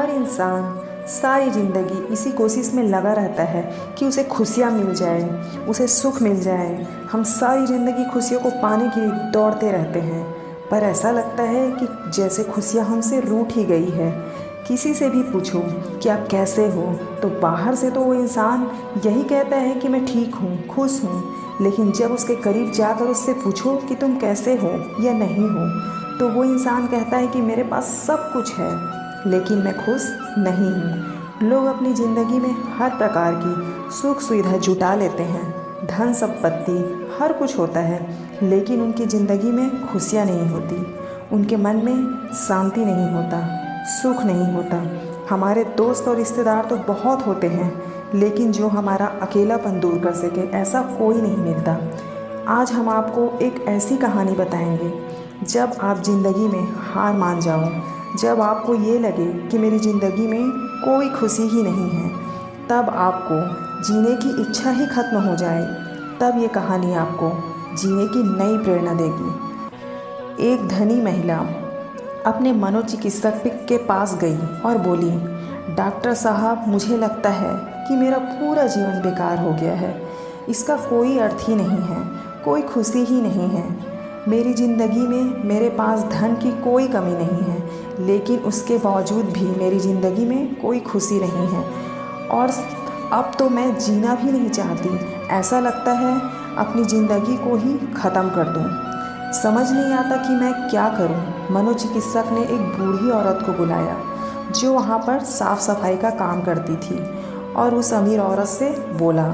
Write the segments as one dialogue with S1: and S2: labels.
S1: हर इंसान सारी ज़िंदगी इसी कोशिश में लगा रहता है कि उसे खुशियाँ मिल जाए, उसे सुख मिल जाए। हम सारी ज़िंदगी खुशियों को पाने के लिए दौड़ते रहते हैं, पर ऐसा लगता है कि जैसे खुशियाँ हमसे रूठ ही गई है। किसी से भी पूछो कि आप कैसे हो, तो बाहर से तो वो इंसान यही कहता है कि मैं ठीक हूँ, खुश हूँ, लेकिन जब उसके करीब जाकर उससे पूछो कि तुम कैसे हो या नहीं हो, तो वो इंसान कहता है कि मेरे पास सब कुछ है, लेकिन मैं खुश नहीं हूँ। लोग अपनी ज़िंदगी में हर प्रकार की सुख सुविधा जुटा लेते हैं, धन संपत्ति हर कुछ होता है, लेकिन उनकी ज़िंदगी में खुशियाँ नहीं होती, उनके मन में शांति नहीं होता, सुख नहीं होता। हमारे दोस्त और रिश्तेदार तो बहुत होते हैं, लेकिन जो हमारा अकेलापन दूर कर सके ऐसा कोई नहीं मिलता। आज हम आपको एक ऐसी कहानी बताएंगे, जब आप ज़िंदगी में हार मान जाओ, जब आपको ये लगे कि मेरी ज़िंदगी में कोई खुशी ही नहीं है, तब आपको जीने की इच्छा ही खत्म हो जाए, तब ये कहानी आपको जीने की नई प्रेरणा देगी। एक धनी महिला अपने मनोचिकित्सक के पास गई और बोली, डॉक्टर साहब, मुझे लगता है कि मेरा पूरा जीवन बेकार हो गया है, इसका कोई अर्थ ही नहीं है, कोई खुशी ही नहीं है। मेरी ज़िंदगी में मेरे पास धन की कोई कमी नहीं है, लेकिन उसके बावजूद भी मेरी ज़िंदगी में कोई खुशी नहीं है, और अब तो मैं जीना भी नहीं चाहती। ऐसा लगता है अपनी ज़िंदगी को ही ख़त्म कर दूँ। समझ नहीं आता कि मैं क्या करूं। मनोचिकित्सक ने एक बूढ़ी औरत को बुलाया जो वहां पर साफ सफाई का काम करती थी, और उस अमीर औरत से बोला,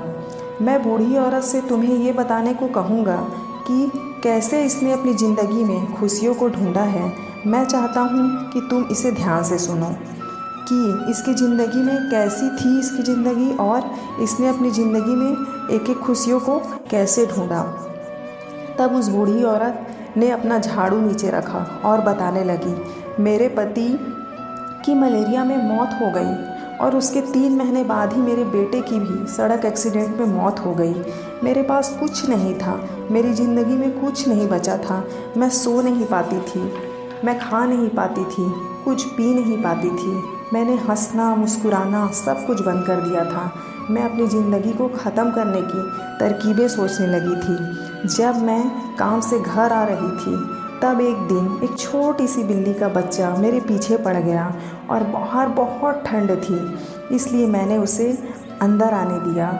S1: मैं बूढ़ी औरत से तुम्हें ये बताने को कहूँगा कि कैसे इसने अपनी ज़िंदगी में खुशियों को ढूंढा है। मैं चाहता हूँ कि तुम इसे ध्यान से सुनो कि इसकी ज़िंदगी में कैसी थी इसकी ज़िंदगी, और इसने अपनी ज़िंदगी में एक एक खुशियों को कैसे ढूंढा। तब उस बूढ़ी औरत ने अपना झाड़ू नीचे रखा और बताने लगी, मेरे पति की मलेरिया में मौत हो गई, और उसके 3 महीने बाद ही मेरे बेटे की भी सड़क एक्सीडेंट में मौत हो गई। मेरे पास कुछ नहीं था, मेरी ज़िंदगी में कुछ नहीं बचा था। मैं सो नहीं पाती थी, मैं खा नहीं पाती थी, कुछ पी नहीं पाती थी। मैंने हंसना मुस्कुराना सब कुछ बंद कर दिया था। मैं अपनी ज़िंदगी को ख़त्म करने की तरकीबें सोचने लगी थी। जब मैं काम से घर आ रही थी, तब एक दिन एक छोटी सी बिल्ली का बच्चा मेरे पीछे पड़ गया, और बाहर बहुत ठंड थी, इसलिए मैंने उसे अंदर आने दिया।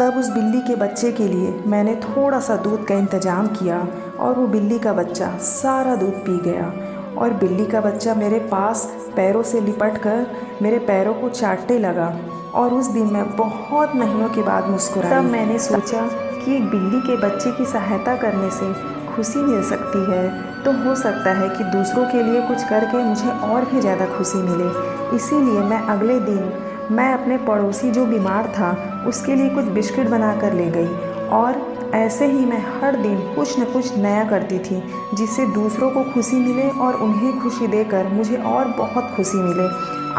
S1: तब उस बिल्ली के बच्चे के लिए मैंने थोड़ा सा दूध का इंतज़ाम किया, और वो बिल्ली का बच्चा सारा दूध पी गया, और बिल्ली का बच्चा मेरे पास पैरों से लिपट कर मेरे पैरों को चाटने लगा, और उस दिन मैं बहुत महीनों के बाद मुस्कुराई। तब मैंने सोचा कि एक बिल्ली के बच्चे की सहायता करने से खुशी मिल सकती है, तो हो सकता है कि दूसरों के लिए कुछ करके मुझे और भी ज़्यादा खुशी मिले। इसीलिए मैं अगले दिन मैं अपने पड़ोसी जो बीमार था उसके लिए कुछ बिस्किट बना कर ले गई, और ऐसे ही मैं हर दिन कुछ न कुछ नया करती थी, जिससे दूसरों को खुशी मिले और उन्हें खुशी देकर मुझे और बहुत खुशी मिले।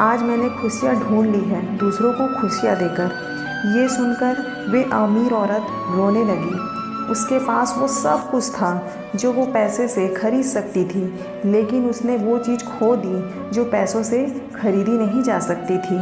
S1: आज मैंने खुशियाँ ढूंढ ली है दूसरों को खुशियाँ देकर। ये सुनकर वे अमीर औरत रोने लगी। उसके पास वो सब कुछ था जो वो पैसे से खरीद सकती थी, लेकिन उसने वो चीज़ खो दी जो पैसों से खरीदी नहीं जा सकती थी।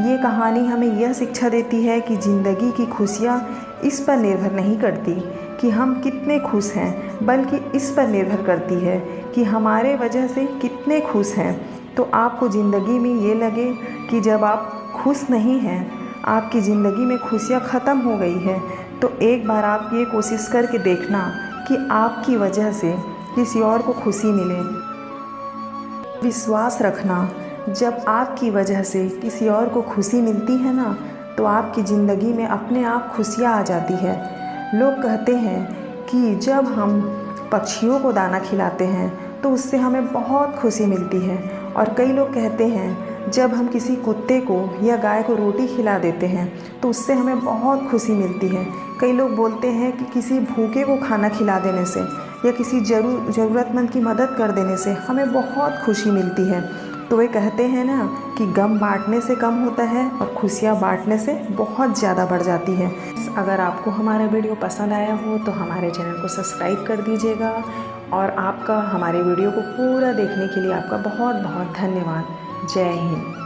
S1: ये कहानी हमें यह शिक्षा देती है कि ज़िंदगी की खुशियाँ इस पर निर्भर नहीं करती कि हम कितने खुश हैं, बल्कि इस पर निर्भर करती है कि हमारे वजह से कितने खुश हैं। तो आपको ज़िंदगी में ये लगे कि जब आप खुश नहीं हैं, आपकी ज़िंदगी में खुशियाँ ख़त्म हो गई है, तो एक बार आप ये कोशिश करके देखना कि आपकी वजह से किसी और को खुशी मिले। विश्वास रखना, जब आपकी वजह से किसी और को खुशी मिलती है ना, तो आपकी ज़िंदगी में अपने आप खुशियाँ आ जाती है। लोग कहते हैं कि जब हम पक्षियों को दाना खिलाते हैं तो उससे हमें बहुत खुशी मिलती है, और कई लोग कहते हैं जब हम किसी कुत्ते को या गाय को रोटी खिला देते हैं तो उससे हमें बहुत खुशी मिलती है। कई लोग बोलते हैं कि किसी भूखे को खाना खिला देने से या किसी ज़रूरतमंद की मदद कर देने से हमें बहुत खुशी मिलती है। तो वे कहते हैं ना कि गम बांटने से कम होता है और खुशियाँ बांटने से बहुत ज़्यादा बढ़ जाती है। अगर आपको हमारा वीडियो पसंद आया हो तो हमारे चैनल को सब्सक्राइब कर दीजिएगा, और आपका हमारे वीडियो को पूरा देखने के लिए आपका बहुत बहुत धन्यवाद। जय हिंद।